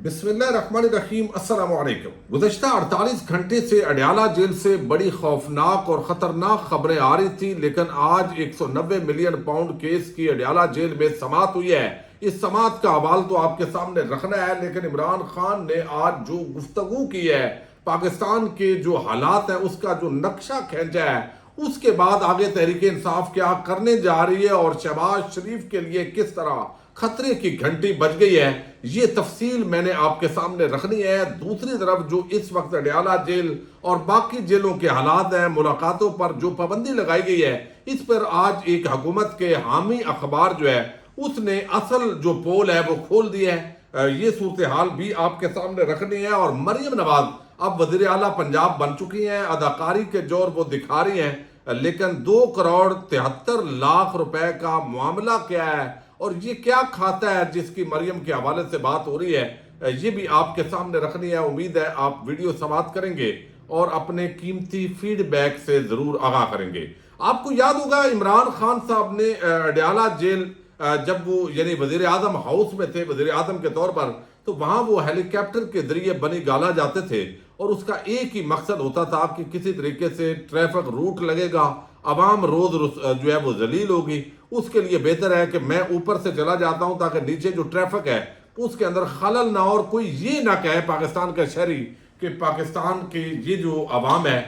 بسم اللہ الرحمن الرحیم۔ السلام علیکم۔ گزشتہ 48 گھنٹے سے اڈیالہ جیل سے بڑی خوفناک اور خطرناک خبریں آ رہی تھی، لیکن آج 190 ملین پاؤنڈ کیس کی اڈیالہ جیل میں سماعت ہوئی ہے۔ اس سماعت کا حوال تو آپ کے سامنے رکھنا ہے، لیکن عمران خان نے آج جو گفتگو کی ہے، پاکستان کے جو حالات ہیں اس کا جو نقشہ کھینچا ہے، اس کے بعد آگے تحریک انصاف کیا کرنے جا رہی ہے اور شہباز شریف کے لیے کس طرح خطرے کی گھنٹی بج گئی ہے، یہ تفصیل میں نے آپ کے سامنے رکھنی ہے۔ دوسری طرف جو اس وقت اڈیالہ جیل اور باقی جیلوں کے حالات ہیں، ملاقاتوں پر جو پابندی لگائی گئی ہے، اس پر آج ایک حکومت کے حامی اخبار جو ہے اس نے اصل جو پول ہے وہ کھول دی ہے۔ یہ صورتحال بھی آپ کے سامنے رکھنی ہے۔ اور مریم نواز اب وزیر اعلیٰ پنجاب بن چکی ہیں، اداکاری کے جوہر وہ دکھا رہی ہیں، لیکن 2 کروڑ 73 لاکھ روپے کا معاملہ کیا ہے اور یہ کیا کھاتا ہے جس کی مریم کے حوالے سے بات ہو رہی ہے، یہ بھی آپ کے سامنے رکھنی ہے۔ امید ہے آپ ویڈیو سماعت کریں گے اور اپنے قیمتی فیڈ بیک سے ضرور آگاہ کریں گے۔ آپ کو یاد ہوگا عمران خان صاحب نے اڈیالہ جیل جب وہ یعنی وزیر اعظم ہاؤس میں تھے وزیر اعظم کے طور پر، تو وہاں وہ ہیلی کاپٹر کے ذریعے بنی گالا جاتے تھے اور اس کا ایک ہی مقصد ہوتا تھا کہ کسی طریقے سے ٹریفک روٹ لگے گا، عوام روز جو ہے وہ ذلیل ہوگی، اس کے لیے بہتر ہے کہ میں اوپر سے چلا جاتا ہوں تاکہ نیچے جو ٹریفک ہے اس کے اندر خلل نہ ہو اور کوئی یہ نہ کہے پاکستان کا شہری کہ پاکستان کی یہ جو عوام ہے،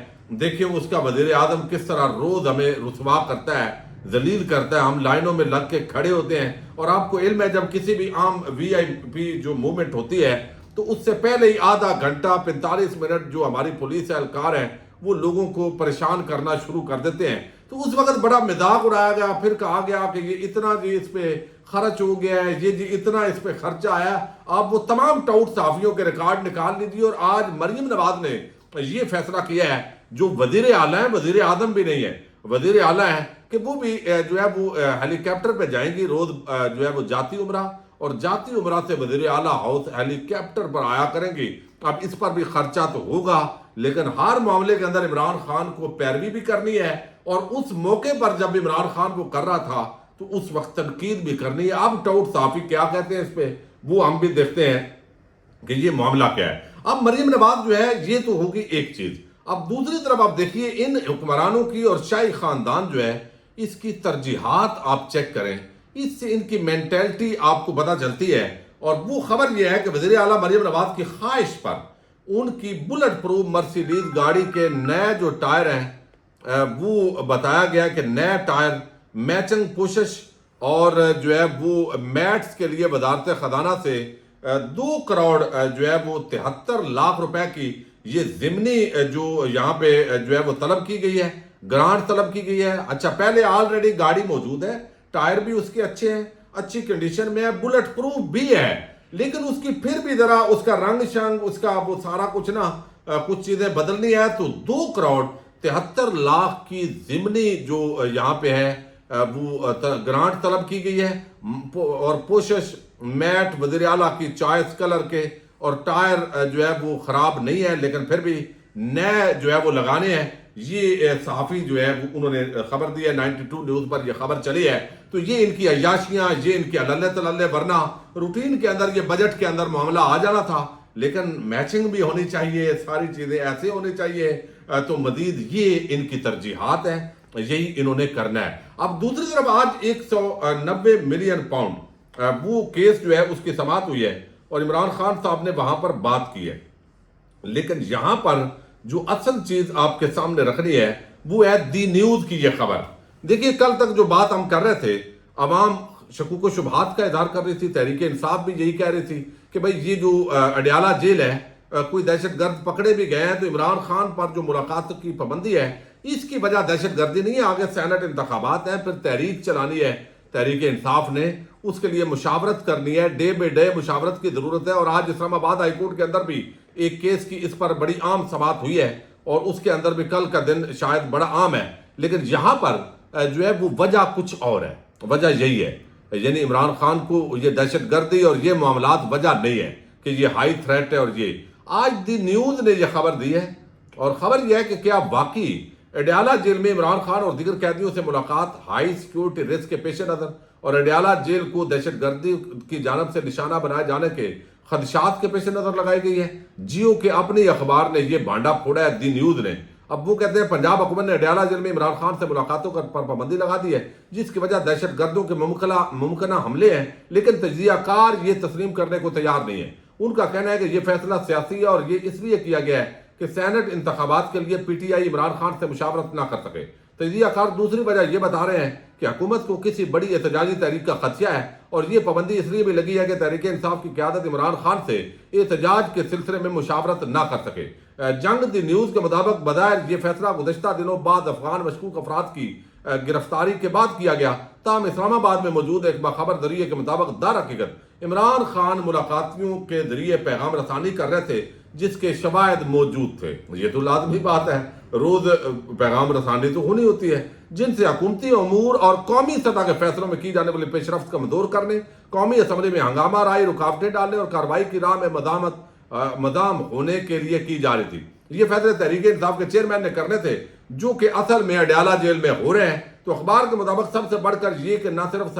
دیکھیں اس کا وزیر اعظم کس طرح روز ہمیں رسوا کرتا ہے، ذلیل کرتا ہے، ہم لائنوں میں لگ کے کھڑے ہوتے ہیں۔ اور آپ کو علم ہے جب کسی بھی عام وی آئی پی جو موومنٹ ہوتی ہے تو اس سے پہلے ہی آدھا گھنٹہ 45 منٹ جو ہماری پولیس اہلکار ہیں وہ لوگوں کو پریشان کرنا شروع کر دیتے ہیں۔ تو اس وقت بڑا مذاق اڑایا گیا، پھر کہا گیا کہ یہ اتنا جی اس پہ خرچ ہو گیا ہے، یہ جی اتنا اس پہ خرچہ آیا۔ آپ وہ تمام ٹاؤٹ صحافیوں کے ریکارڈ نکال لیجیے۔ اور آج مریم نواز نے یہ فیصلہ کیا ہے، جو وزیر اعلیٰ ہیں، وزیر اعظم بھی نہیں ہے، وزیر اعلیٰ ہے، کہ وہ بھی جو ہے وہ ہیلی کاپٹر پہ جائیں گی روز، جو ہے وہ جاتی عمرہ، اور جاتی عمرہ سے وزیر اعلیٰ ہاؤس ہیلی کاپٹر پر آیا کریں گی۔ اب اس پر بھی خرچہ تو ہوگا، لیکن ہر معاملے کے اندر عمران خان کو پیروی بھی کرنی ہے، اور اس موقع پر جب عمران خان کو کر رہا تھا تو اس وقت تنقید بھی کرنی ہے۔ اب ٹاؤٹ صحافی کیا کہتے ہیں اس پہ وہ ہم بھی دیکھتے ہیں کہ یہ معاملہ کیا ہے۔ اب مریم نواز جو ہے یہ تو ہوگی ایک چیز۔ اب دوسری طرف آپ دیکھیے ان حکمرانوں کی اور شاہی خاندان جو ہے اس کی ترجیحات آپ چیک کریں، اس سے ان کی مینٹلٹی آپ کو پتہ چلتی ہے۔ اور وہ خبر یہ ہے کہ وزیر اعلیٰ مریم نواز کی خواہش پر ان کی بلٹ پروف مرسیڈیز گاڑی کے نئے جو ٹائر ہیں وہ بتایا گیا کہ نئے ٹائر، میچنگ پوشش اور جو ہے وہ میٹس کے لیے وزارت خزانہ سے 2 کروڑ جو ہے وہ 73 لاکھ روپے کی یہ ضمنی جو یہاں پہ جو ہے وہ طلب کی گئی ہے، گرانٹ طلب کی گئی ہے۔ اچھا، پہلے آلریڈی گاڑی موجود ہے، ٹائر بھی اس کے اچھے ہیں، اچھی کنڈیشن میں ہے، بلٹ پروف بھی ہے، لیکن اس کی پھر بھی ذرا اس کا رنگ شنگ، اس کا وہ سارا کچھ نا کچھ چیزیں بدلنی ہے۔ تو 2 کروڑ 73 لاکھ کی ضمنی جو یہاں پہ ہے وہ گرانٹ طلب کی گئی ہے، اور پوشش میٹ وزیر اعلیٰ کی چوائس کلر کے، اور ٹائر جو ہے وہ خراب نہیں ہے لیکن پھر بھی نئے جو ہے وہ لگانے ہیں۔ یہ صحافی جو ہے انہوں نے خبر دی ہے، 92 نیوز پر یہ خبر چلی ہے۔ تو یہ ان کی عیاشیاں، یہ ان کی عللہ تللہ، ورنہ روٹین کے اندر یہ بجٹ کے اندر معاملہ آ جانا تھا، لیکن میچنگ بھی ہونی چاہیے، ساری چیزیں ایسے ہونی چاہیے۔ تو مزید یہ ان کی ترجیحات ہیں، یہی انہوں نے کرنا ہے۔ اب دوسری طرف آج 190 ملین پاؤنڈ وہ کیس جو ہے اس کی سماعت ہوئی ہے اور عمران خان صاحب نے وہاں پر بات کی ہے، لیکن یہاں پر جو اصل چیز آپ کے سامنے رکھنی ہے وہ ہے دی نیوز کی یہ خبر۔ دیکھیے کل تک جو بات ہم کر رہے تھے، عوام شکوک و شبہات کا اظہار کر رہی تھی، تحریک انصاف بھی یہی کہہ رہی تھی کہ بھئی یہ جو اڈیالہ جیل ہے کوئی دہشت گرد پکڑے بھی گئے ہیں، تو عمران خان پر جو ملاقات کی پابندی ہے اس کی وجہ دہشت گردی نہیں ہے، آگے سینٹ انتخابات ہیں، پھر تحریک چلانی ہے تحریک انصاف نے، اس کے لیے مشاورت کرنی ہے، ڈے بے ڈے مشاورت کی ضرورت ہے۔ اور آج اسلام آباد ہائی کورٹ کے اندر بھی ایک کیس کی اس پر بڑی عام سماعت ہوئی ہے، اور اس کے اندر بھی کل کا دن شاید بڑا عام ہے، لیکن یہاں پر جو ہے وہ وجہ کچھ اور ہے۔ وجہ یہی ہے، یعنی عمران خان کو یہ دہشت گردی اور یہ معاملات وجہ نہیں ہے کہ یہ ہائی تھریٹ ہے۔ اور یہ آج دی نیوز نے یہ خبر دی ہے، اور خبر یہ ہے کہ کیا واقعی اڈیالہ جیل میں عمران خان اور دیگر قیدیوں سے ملاقات ہائی سیکیورٹی رسک کے پیش نظر اور اڈیالہ جیل کو دہشت گردی کی جانب سے نشانہ بنائے جانے کے خدشات کے پیش نظر لگائی گئی ہے۔ جیو کے اپنی اخبار نے یہ بانڈا پھوڑا ہے، دی نیوز نے۔ اب وہ کہتے ہیں پنجاب حکومت نے اڈیالہ جیل میں عمران خان سے ملاقاتوں پر پابندی لگا دی ہے، جس کی وجہ دہشت گردوں کے ممکنہ حملے ہیں، لیکن تجزیہ کار یہ تسلیم کرنے کو تیار نہیں ہے۔ ان کا کہنا ہے کہ یہ فیصلہ سیاسی ہے اور یہ اس لیے کیا گیا ہے کہ سینٹ انتخابات کے لیے P T I Imran Khan سے مشاورت نہ کر سکے۔ تجزیہ کار دوسری وجہ یہ بتا رہے ہیں کہ حکومت کو کسی بڑی احتجاجی تحریک کا خدشہ ہے، اور یہ پابندی اس لیے بھی لگی ہے کہ تحریک انصاف کی قیادت عمران خان سے احتجاج کے سلسلے میں مشاورت نہ کر سکے۔ جنگ دی نیوز کے مطابق بظاہر یہ فیصلہ گزشتہ دنوں بعد افغان مشکوک افراد کی گرفتاری کے بعد کیا گیا، تاہم اسلام آباد میں موجود ایک باخبر ذریعے کے مطابق در حقیقت عمران خان ملاقاتیوں کے ذریعے پیغام رسانی کر رہے تھے جس کے شواہد موجود تھے۔ یہ تو لازمی بات ہے، روز پیغام رسانی تو ہونی ہوتی ہے، جن سے حکومتی امور اور قومی سطح کے فیصلوں میں کی جانے والی پیش رفت کا مدور کرنے، قومی اسمبلی میں ہنگامہ رائی، رکاوٹیں ڈالنے اور کارروائی کی راہ میں مدام ہونے کے لیے کی جا رہی تھی۔ یہ فیصلے تحریک انصاف کے چیئرمین نے کرنے تھے، جو کہ اصل میں اڈیالہ جیل میں ہو رہے ہیں۔ تو اخبار کے مطابق سب سے بڑھ کر یہ کہ نہ صرف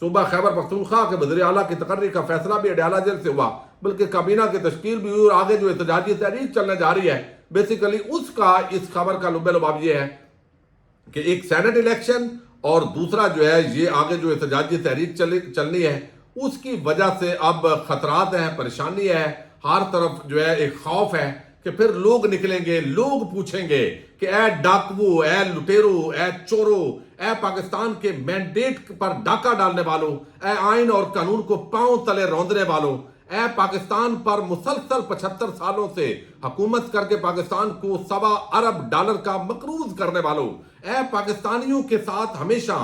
صوبہ خیبر پختونخوا کے وزیر اعلیٰ کی تقرری کا فیصلہ بھی اڈیالہ جیل سے ہوا، بلکہ کابینہ کی تشکیل بھی ہوئی، اور آگے جو احتجاجی تحریک چلنے جا رہی ہے، بیسیکلی اس کا اس خبر کا لب لباب یہ ہے کہ ایک سینٹ الیکشن اور دوسرا جو ہے یہ آگے جو احتجاجی تحریک چلنی ہے، اس کی وجہ سے اب خطرات ہیں، پریشانی ہے، ہر طرف جو ہے ایک خوف ہے کہ پھر لوگ نکلیں گے، لوگ پوچھیں گے کہ اے ڈاکو، اے لٹیرو، اے چورو، اے پاکستان کے مینڈیٹ پر ڈاکہ ڈالنے والوں، اے آئین اور قانون کو پاؤں تلے روندنے والوں، اے پاکستان پر مسلسل 75 سالوں سے حکومت کر کے پاکستان کو $1.25 ارب کا مقروض کرنے والوں، اے پاکستانیوں کے ساتھ ہمیشہ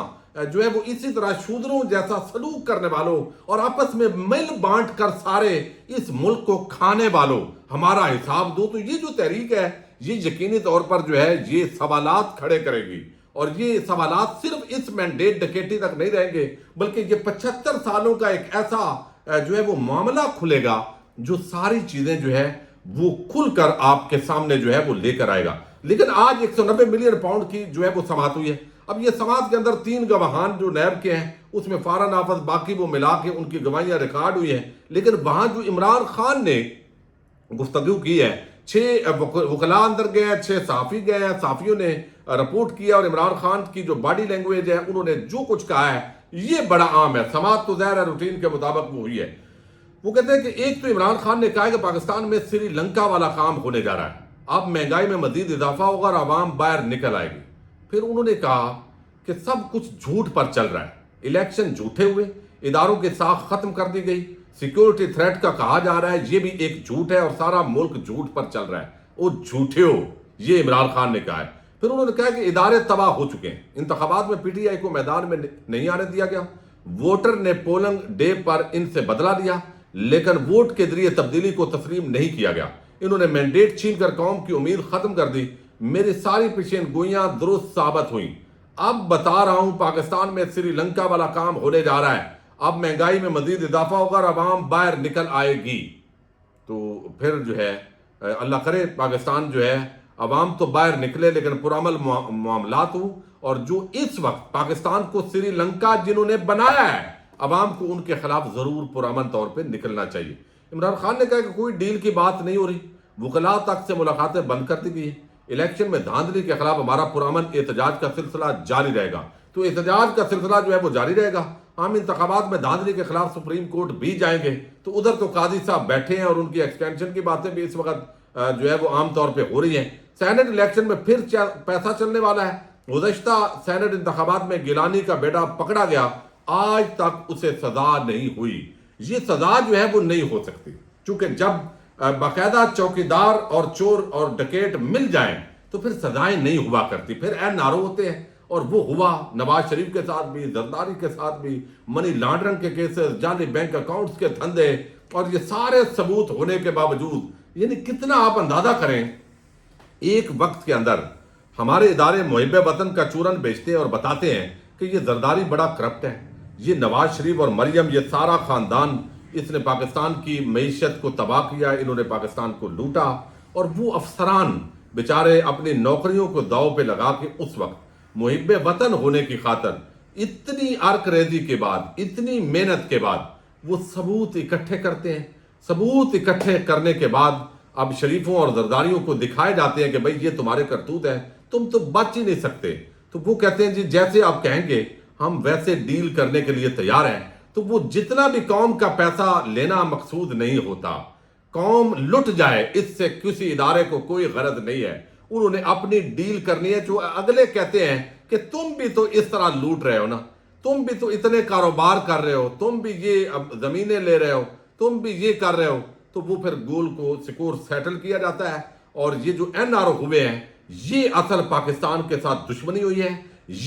جو ہے وہ اسی طرح شودروں جیسا سلوک کرنے والوں اور آپس میں مل بانٹ کر سارے اس ملک کو کھانے والوں، ہمارا حساب دو۔ تو یہ جو تحریک ہے یہ یقینی طور پر جو ہے یہ سوالات کھڑے کرے گی، اور یہ سوالات صرف اس مینڈیٹ ڈکیٹی تک نہیں رہیں گے، بلکہ یہ 75 سالوں کا ایک ایسا جو ہے وہ معاملہ کھلے گا جو ساری چیزیں جو ہے وہ کھل کر آپ کے سامنے جو ہے وہ لے کر آئے گا۔ لیکن آج 190 ملین پاؤنڈ کی جو ہے وہ سماعت ہوئی ہے۔ اب یہ سماعت کے اندر 3 گواہان جو نیب کے ہیں اس میں فارا نافذ، باقی وہ ملا کے ان کی گواہیاں ریکارڈ ہوئی ہیں، لیکن وہاں جو عمران خان نے گفتگو کی ہے، 6 وکلاء اندر گئے ہیں، 6 صحافی گئے ہیں، صحافیوں نے رپورٹ کیا، اور عمران خان کی جو باڈی لینگویج ہے انہوں نے جو کچھ کہا ہے یہ بڑا عام ہے۔ سماعت تو ظاہر ہے روٹین کے مطابق وہ ہوئی ہے۔ وہ کہتے ہیں کہ ایک تو عمران خان نے کہا ہے کہ پاکستان میں سری لنکا والا کام ہونے جا رہا ہے، اب مہنگائی میں مزید اضافہ ہوگا اور عوام باہر نکل آئے گی۔ پھر انہوں نے کہا کہ سب کچھ جھوٹ پر چل رہا ہے، الیکشن جھوٹے ہوئے، اداروں کی ساکھ ختم کر دی گئی، سیکیورٹی تھریٹ کا کہا جا رہا ہے، یہ بھی ایک جھوٹ ہے، اور سارا ملک جھوٹ پر چل رہا ہے، وہ جھوٹے ہو، یہ عمران خان نے کہا ہے۔ پھر انہوں نے کہا کہ ادارے تباہ ہو چکے ہیں، انتخابات میں پی ٹی آئی کو میدان میں نہیں آنے دیا گیا، ووٹر نے پولنگ ڈے پر ان سے بدلہ لیا، لیکن ووٹ کے ذریعے تبدیلی کو تسلیم نہیں کیا گیا، انہوں نے مینڈیٹ چھین کر قوم کی امید ختم کر دی، میری ساری پیشین گوئیاں درست ثابت ہوئیں، اب بتا رہا ہوں پاکستان میں سری لنکا والا کام ہونے جا رہا ہے، اب مہنگائی میں مزید اضافہ ہوگا اور عوام باہر نکل آئے گی۔ تو پھر جو ہے اللہ کرے پاکستان جو ہے عوام تو باہر نکلے لیکن پرامن معاملات ہوں، اور جو اس وقت پاکستان کو سری لنکا جنہوں نے بنایا ہے، عوام کو ان کے خلاف ضرور پرامن طور پہ نکلنا چاہیے۔ عمران خان نے کہا کہ کوئی ڈیل کی بات نہیں ہو رہی، وکلاء تک سے ملاقاتیں بند کر دی گئی ہیں، الیکشن میں دھاندلی کے خلاف ہمارا پرامن احتجاج کا سلسلہ جاری رہے گا۔ تو احتجاج کا سلسلہ جو ہے وہ جاری رہے گا، ہم انتخابات میں دھاندلی کے خلاف سپریم کورٹ بھی جائیں گے۔ تو ادھر تو قاضی صاحب بیٹھے ہیں اور ان کی ایکسٹینشن کی باتیں بھی اس وقت جو ہے وہ عام طور پہ ہو رہی ہیں۔ سینٹ الیکشن میں پھر پیسہ چلنے والا ہے۔ گزشتہ سینٹ انتخابات میں گیلانی کا بیٹا پکڑا گیا، آج تک اسے سزا نہیں ہوئی۔ یہ سزا جو ہے وہ نہیں ہو سکتی، چونکہ جب باقاعدہ چوکیدار اور چور اور ڈکیٹ مل جائیں تو پھر سزائیں نہیں ہوا کرتی، پھر این نارو ہوتے ہیں، اور وہ ہوا نواز شریف کے ساتھ بھی، زرداری کے ساتھ بھی، منی لانڈرنگ کے کیسز، جعلی بینک اکاؤنٹس کے دھندے، اور یہ سارے ثبوت ہونے کے باوجود یعنی کتنا آپ اندازہ کریں، ایک وقت کے اندر ہمارے ادارے محب وطن کا چورن بیچتے ہیں اور بتاتے ہیں کہ یہ زرداری بڑا کرپٹ ہے، یہ نواز شریف اور مریم، یہ سارا خاندان، اس نے پاکستان کی معیشت کو تباہ کیا، انہوں نے پاکستان کو لوٹا، اور وہ افسران بیچارے اپنی نوکریوں کو داؤ پہ لگا کے اس وقت محب وطن ہونے کی خاطر اتنی ارک ریزی کے بعد، اتنی محنت کے بعد وہ ثبوت اکٹھے کرتے ہیں. ثبوت اکٹھے کرنے کے بعد اب شریفوں اور زرداریوں کو دکھائے جاتے ہیں کہ بھئی یہ تمہارے کرتوت ہیں, تم تو بچ ہی نہیں سکتے. تو وہ کہتے ہیں جی جیسے آپ کہیں گے ہم ویسے ڈیل کرنے کے لیے تیار ہیں. تو وہ جتنا بھی قوم کا پیسہ لینا مقصود نہیں ہوتا, قوم لٹ جائے اس سے کسی ادارے کو کوئی غرض نہیں ہے. انہوں نے اپنی ڈیل کرنی ہے. جو اگلے کہتے ہیں کہ تم بھی تو اس طرح لوٹ رہے ہو نا, تم بھی تو اتنے کاروبار کر رہے ہو, تم بھی یہ اب زمینیں لے رہے ہو, تم بھی یہ کر رہے ہو, تو وہ پھر گول کو سکور سیٹل کیا جاتا ہے. اور یہ جو این آر او ہوئے ہیں یہ اصل پاکستان کے ساتھ دشمنی ہوئی ہے,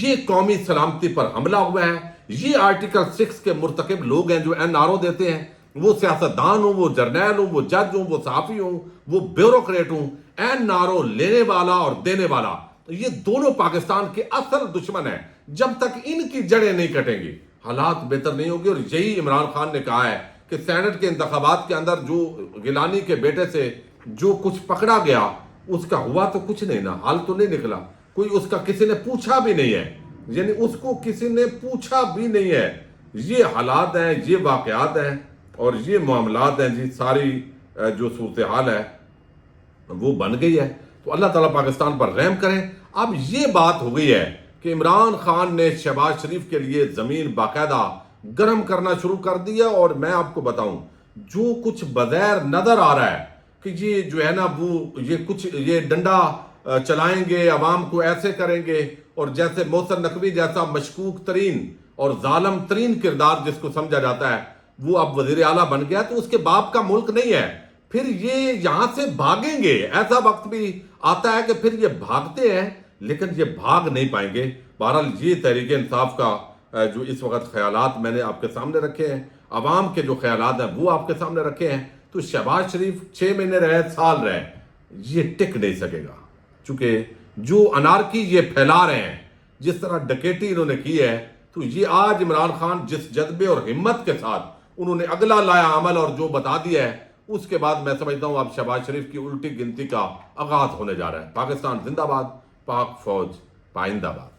یہ قومی سلامتی پر حملہ ہوا ہے, یہ آرٹیکل 6 کے مرتکب لوگ ہیں جو این آر او دیتے ہیں. وہ سیاستدان ہوں, وہ جرنیل ہوں, وہ جج ہوں, وہ صحافی ہوں, وہ بیوروکریٹ ہوں, این آر او لینے والا اور دینے والا, یہ دونوں پاکستان کے اصل دشمن ہیں. جب تک ان کی جڑیں نہیں کٹیں گی حالات بہتر نہیں ہوگی. اور یہی عمران خان نے کہا ہے کہ سینٹ کے انتخابات کے اندر جو گیلانی کے بیٹے سے جو کچھ پکڑا گیا اس کا ہوا تو کچھ نہیں نا, حال تو نہیں نکلا, کوئی اس کا کسی نے پوچھا بھی نہیں ہے, یعنی اس کو کسی نے پوچھا بھی نہیں ہے. یہ حالات ہیں, یہ واقعات ہیں اور یہ معاملات ہیں جی. ساری جو صورتحال ہے وہ بن گئی ہے. تو اللہ تعالیٰ پاکستان پر رحم کریں. اب یہ بات ہو گئی ہے کہ عمران خان نے شہباز شریف کے لیے زمین باقاعدہ گرم کرنا شروع کر دیا. اور میں آپ کو بتاؤں جو کچھ بظاہر نظر آ رہا ہے کہ یہ جو ہے نا وہ یہ ڈنڈا چلائیں گے, عوام کو ایسے کریں گے, اور جیسے محسن نقوی جیسا مشکوک ترین اور ظالم ترین کردار جس کو سمجھا جاتا ہے وہ اب وزیر اعلیٰ بن گیا, تو اس کے باپ کا ملک نہیں ہے. پھر یہ یہاں سے بھاگیں گے, ایسا وقت بھی آتا ہے کہ پھر یہ بھاگتے ہیں لیکن یہ بھاگ نہیں پائیں گے. بہرحال یہ تحریک انصاف کا جو اس وقت خیالات میں نے آپ کے سامنے رکھے ہیں, عوام کے جو خیالات ہیں وہ آپ کے سامنے رکھے ہیں. تو شہباز شریف 6 مہینے رہے, سال رہے, یہ ٹک نہیں سکے گا. چونکہ جو انارکی یہ پھیلا رہے ہیں, جس طرح ڈکیٹی انہوں نے کی ہے, تو یہ آج عمران خان جس جذبے اور ہمت کے ساتھ انہوں نے اگلا لایا عمل اور جو بتا دیا ہے, اس کے بعد میں سمجھتا ہوں اب شہباز شریف کی الٹی گنتی کا آغاز ہونے جا رہا ہے. پاکستان زندہ باد, پاک فوج پائندہ باد.